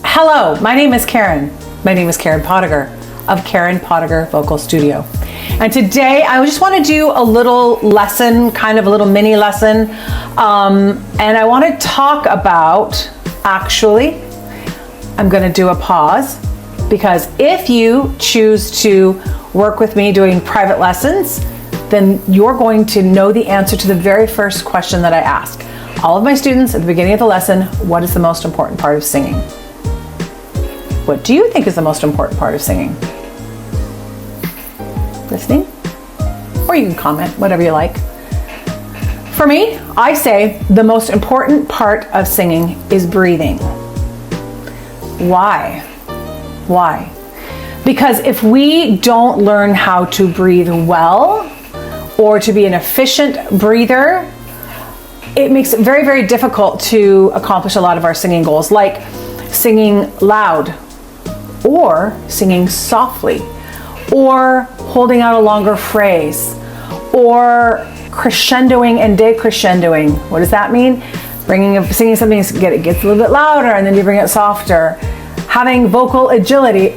Hello, my name is Karen. My name is Karen Pottiger of Karen Pottiger Vocal Studio. And today I just want to do a little lesson, kind of a little mini lesson. And I want to talk about, actually, I'm going to do a pause, because if you choose to work with me doing private lessons, then you're going to know the answer to the very first question that I ask all of my students at the beginning of the lesson. What is the most important part of singing? What do you think is the most important part of singing? Listening? Or you can comment, whatever you like. For me, I say the most important part of singing is breathing. Why? Why? Because if we don't learn how to breathe well, or to be an efficient breather, it makes it very, very difficult to accomplish a lot of our singing goals, like singing loud, or singing softly, or holding out a longer phrase, or crescendoing and decrescendoing. What does that mean? Singing something, it gets a little bit louder and then you bring it softer. Having vocal agility,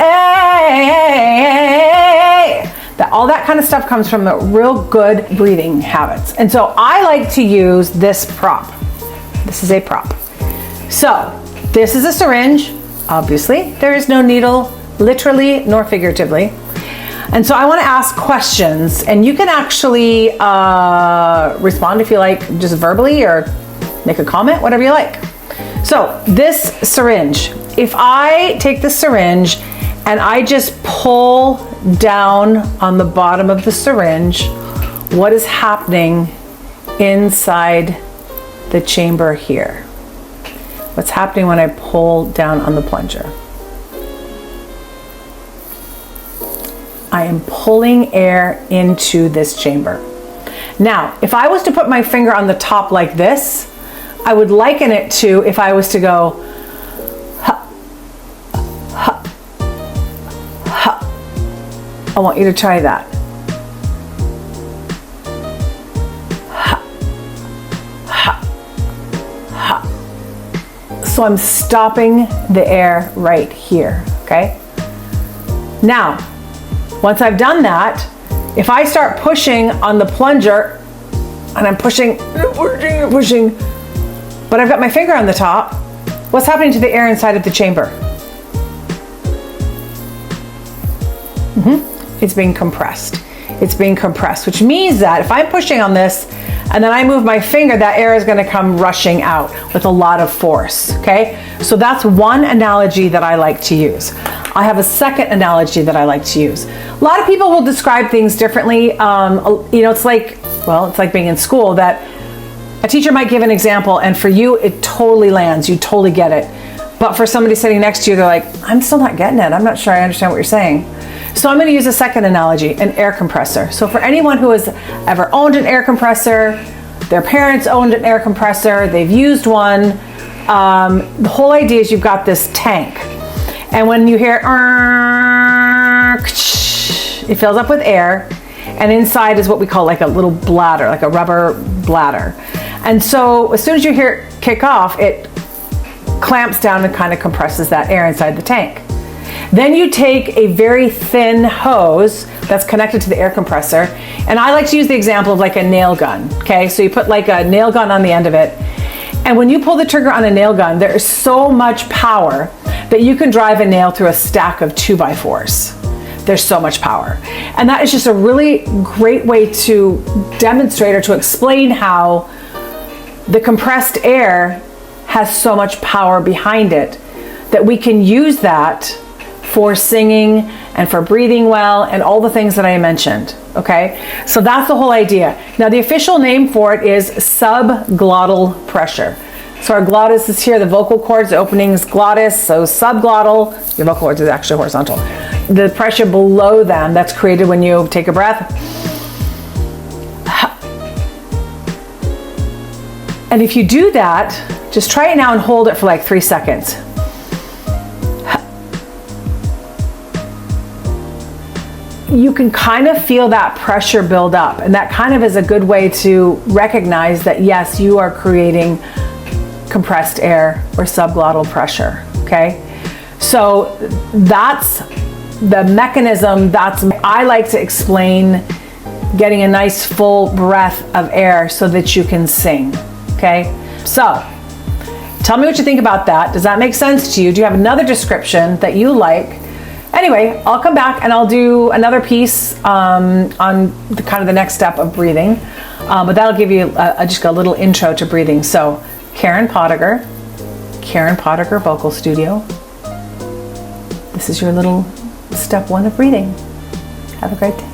all that kind of stuff comes from the real good breathing habits. And so I like to use this prop. This is a prop. So this is a syringe. Obviously, there is no needle, literally nor figuratively. And so I want to ask questions, and you can actually respond if you like, just verbally, or make a comment, whatever you like. So this syringe, if I take the syringe and I just pull down on the bottom of the syringe, what is happening inside the chamber here? What's happening when I pull down on the plunger? I am pulling air into this chamber. Now, if I was to put my finger on the top like this, I would liken it to if I was to go, ha, ha, ha. I want you to try that. So I'm stopping the air right here, okay? Now, once I've done that, if I start pushing on the plunger, and I'm pushing, but I've got my finger on the top, what's happening to the air inside of the chamber? It's being compressed. It's being compressed, which means that if I'm pushing on this and then I move my finger, that air is going to come rushing out with a lot of force, okay? So that's one analogy that I like to use. I have a second analogy that I like to use. A lot of people will describe things differently. It's like being in school, that a teacher might give an example and for you, it totally lands, you totally get it. But for somebody sitting next to you, they're like, I'm still not getting it. I'm not sure I understand what you're saying. So I'm going to use a second analogy, an air compressor. So for anyone who has ever owned an air compressor, their parents owned an air compressor, they've used one, the whole idea is you've got this tank. And when you hear, it fills up with air, and inside is what we call like a little bladder, like a rubber bladder. And so as soon as you hear it kick off, it clamps down and kind of compresses that air inside the tank. Then you take a very thin hose that's connected to the air compressor, and I like to use the example of like a nail gun, okay? So you put like a nail gun on the end of it, and when you pull the trigger on a nail gun, there is so much power that you can drive a nail through a stack of 2x4s. There's so much power. And that is just a really great way to demonstrate or to explain how the compressed air has so much power behind it that we can use that for singing and for breathing well and all the things that I mentioned, okay? So that's the whole idea. Now the official name for it is subglottal pressure. So our glottis is here, the vocal cords, the opening is glottis, so subglottal, your vocal cords is actually horizontal. The pressure below them, that's created when you take a breath. And if you do that, just try it now and hold it for like 3 seconds. you can kind of feel that pressure build up, and that kind of is a good way to recognize that yes, you are creating compressed air or subglottal pressure, okay? So that's the mechanism. I like to explain getting a nice full breath of air so that you can sing, okay? So tell me what you think about that. Does that make sense to you? Do you have another description that you like? Anyway, I'll come back and I'll do another piece on the kind of the next step of breathing, but that'll give you just a little intro to breathing. So Karen Pottiger Vocal Studio. This is your little step 1 of breathing. Have a great day.